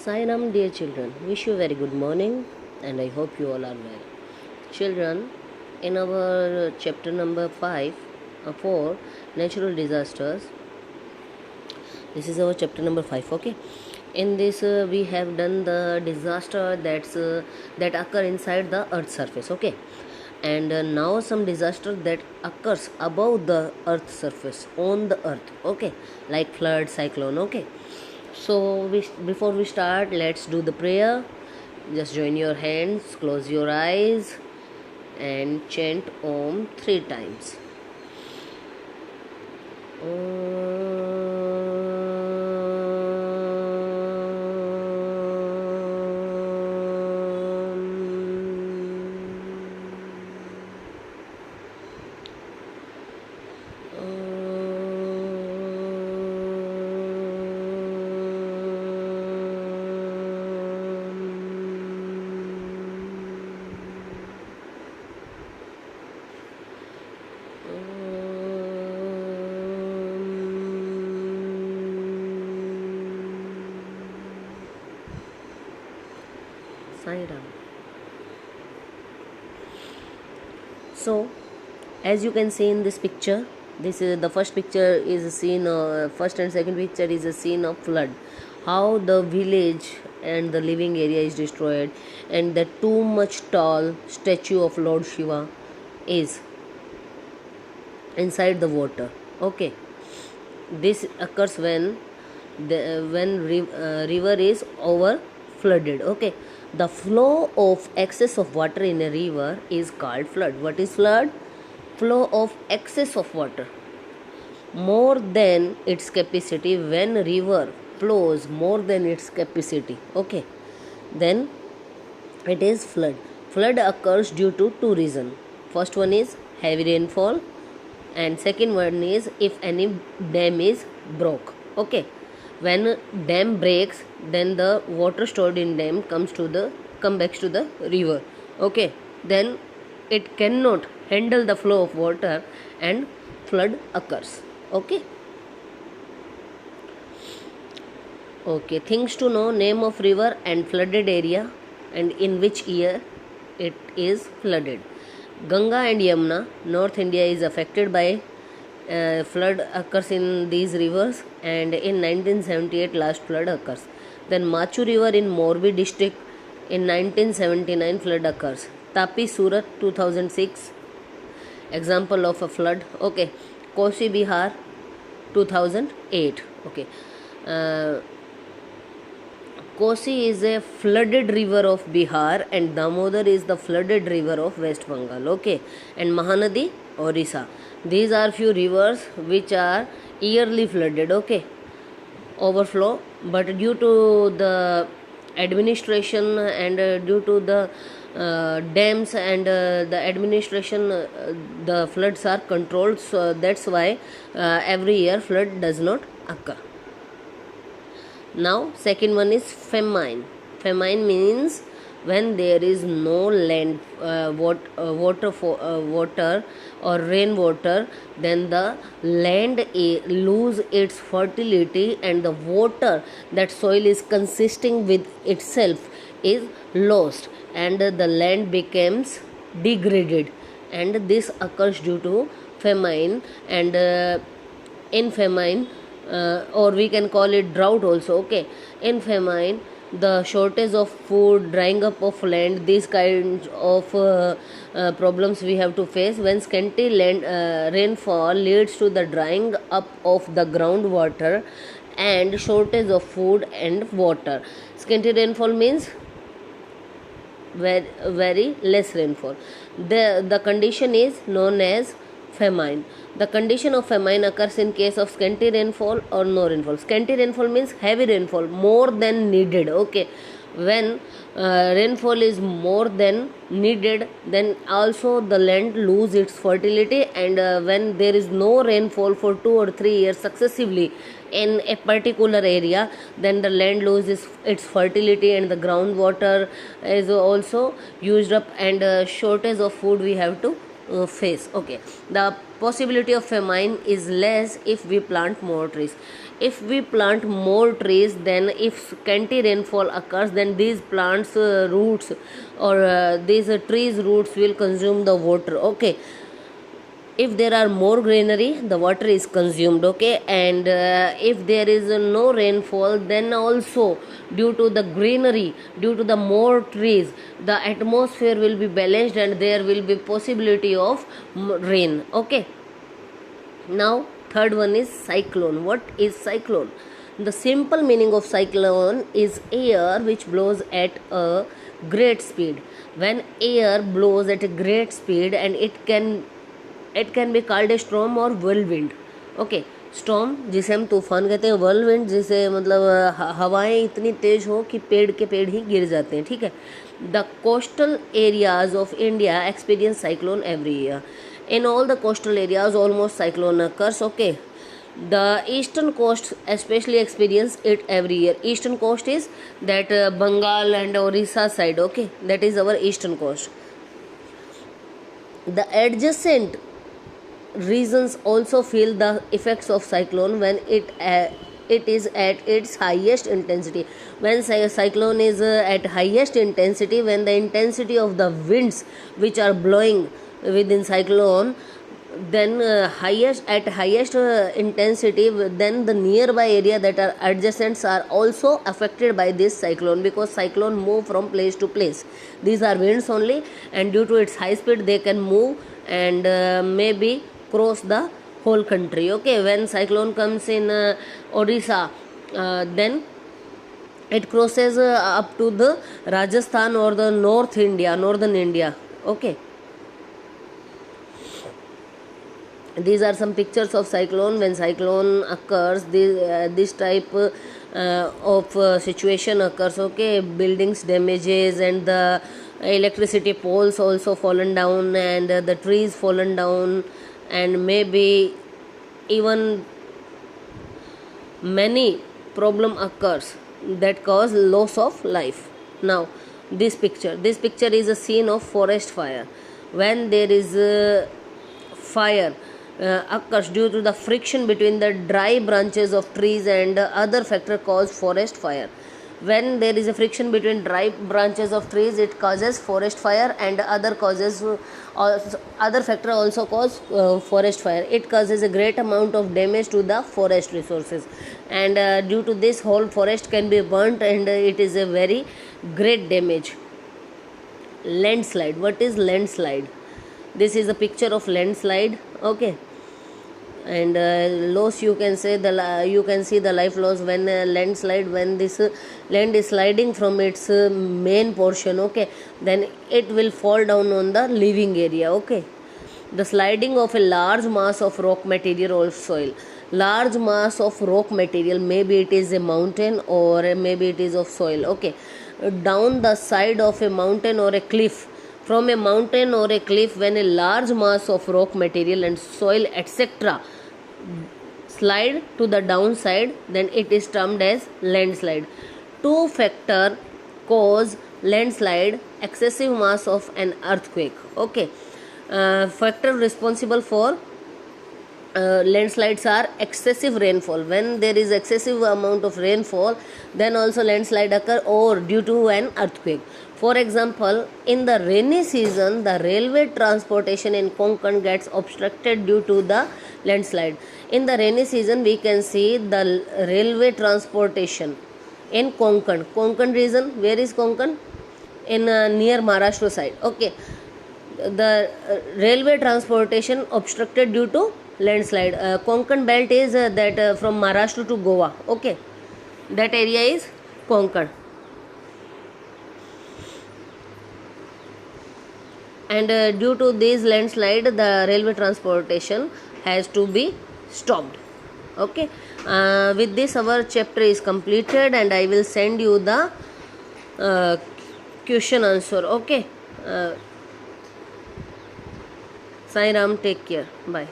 Sairam, dear children, wish you a very good morning and I hope you all are well. Children, in our chapter number 5, 4, natural disasters, this is our chapter number 5, okay? In this, we have done the disaster that occur inside the earth's surface, okay? And now some disaster that occurs above the earth's surface, on the earth, okay? Like flood, cyclone, okay? So before we start, let's do the prayer. Just join your hands, close your eyes, and chant Om 3 times. Sai Ram. So, as you can see in this picture, this is the first picture is a scene. First and second picture is a scene of flood. How the village and the living area is destroyed, and the too much tall statue of Lord Shiva is inside the water. Okay, this occurs when river is over flooded. Okay, the flow of excess of water in a river is called flood. What is flood? Flow of excess of water more than its capacity. When river flows more than its capacity, okay, then it is flood. Flood occurs due to two reasons. First one is heavy rainfall, and second one is if any dam is broke. Okay, when dam breaks, then the water stored in dam come back to the river. Okay, then it cannot handle the flow of water and flood occurs. Okay, things to know: name of river and flooded area and in which year it is flooded. Ganga and Yamuna, North India is affected by flood occurs in these rivers, and in 1978 last flood occurs. Then Machu River in Morbi district in 1979 flood occurs. Tapi Surat 2006 example of a flood. Okay, Kosi Bihar 2008. Okay, Kosi is a flooded river of Bihar and Damodar is the flooded river of West Bengal. Okay, and Mahanadi, Orissa. These are few rivers which are yearly flooded. Okay, overflow, but due to the administration and due to the dams and the administration, the floods are controlled. So that's why every year flood does not occur. Now second one is famine. Famine means when there is no land water or rainwater, then the land lose its fertility and the water that soil is consisting with itself is lost and the land becomes degraded, and this occurs due to famine. And in famine, or we can call it drought also. Okay, in famine, the shortage of food, drying up of land, these kinds of problems we have to face. When scanty rainfall leads to the drying up of the groundwater and shortage of food and water. Scanty rainfall means very less rainfall. The condition is known as famine. The condition of famine occurs in case of scanty rainfall or no rainfall. Scanty rainfall means heavy rainfall, more than needed. Okay, when rainfall is more than needed, then also the land lose its fertility, and when there is no rainfall for 2 or 3 years successively in a particular area, then the land loses its fertility and the groundwater is also used up, and shortage of food we have to face. Okay, the possibility of famine is less if we plant more trees. if we plant more trees, then if scanty rainfall occurs, then these plants roots or these trees roots will consume the water. Okay, if there are more greenery, the water is consumed. Okay, and if there is no rainfall, then also due to the greenery, due to the more trees, the atmosphere will be balanced and there will be possibility of rain. Okay, now third one is cyclone. What is cyclone? The simple meaning of cyclone is air which blows at a great speed. When air blows at a great speed, and it can be called a storm or whirlwind. Okay, storm जिसे हम तूफान कहते हैं, whirlwind जिसे मतलब हवाएं इतनी तेज हो कि पेड़ के पेड़ ही गिर जाते हैं. ठीक है. The coastal areas of India experience cyclone every year. In all the coastal areas, almost cyclone occurs. Okay, the eastern coast especially experience it every year. Eastern coast is that Bengal and Orissa side. Okay, that is our eastern coast. The adjacent regions also feel the effects of cyclone when it is at its highest intensity. When cyclone is at highest intensity, when the intensity of the winds which are blowing within cyclone, then highest intensity, then the nearby area that are adjacents are also affected by this cyclone, because cyclone move from place to place. These are winds only, and due to its high speed they can move and maybe cross the whole country. Okay, when cyclone comes in Odisha, then it crosses up to the Rajasthan or the northern India. Okay, these are some pictures of cyclone. When cyclone occurs, this type of situation occurs. Okay, buildings damages and the electricity poles also fallen down, and the trees fallen down, and maybe even many problem occurs that cause loss of life. Now this picture is a scene of forest fire. When there is a fire occurs due to the friction between the dry branches of trees, and other factor cause forest fire. When there is a friction between dry branches of trees, it causes forest fire, and other factor also cause forest fire. It causes a great amount of damage to the forest resources, and due to this whole forest can be burnt, and it is a very great damage. Landslide. What is landslide? This is a picture of landslide. Okay, and loss, you can say you can see the life loss when landslide, when this land is sliding from its main portion. Okay, then it will fall down on the living area. Okay, the sliding of a large mass of rock material or soil. Large mass of rock material, maybe it is a mountain or maybe it is of soil. Okay, down the side of a mountain or a cliff. From a mountain or a cliff, when a large mass of rock material and soil etc. slide to the downside, then it is termed as landslide. Two factor cause landslide: excessive mass of an earthquake. Okay, factor responsible for landslides are excessive rainfall. When there is excessive amount of rainfall, then also landslide occur, or due to an earthquake. For example, in the rainy season, the railway transportation in Konkan gets obstructed due to the landslide. In the rainy season, we can see the railway transportation in Konkan. Konkan region, where is Konkan? In near Maharashtra side. Okay, the railway transportation obstructed due to landslide. Konkan belt is that from Maharashtra to Goa. Okay, that area is Konkan. And due to this landslide, the railway transportation has to be stopped. Okay, with this our chapter is completed, and I will send you the question answer. Okay, Sai Ram, take care, bye.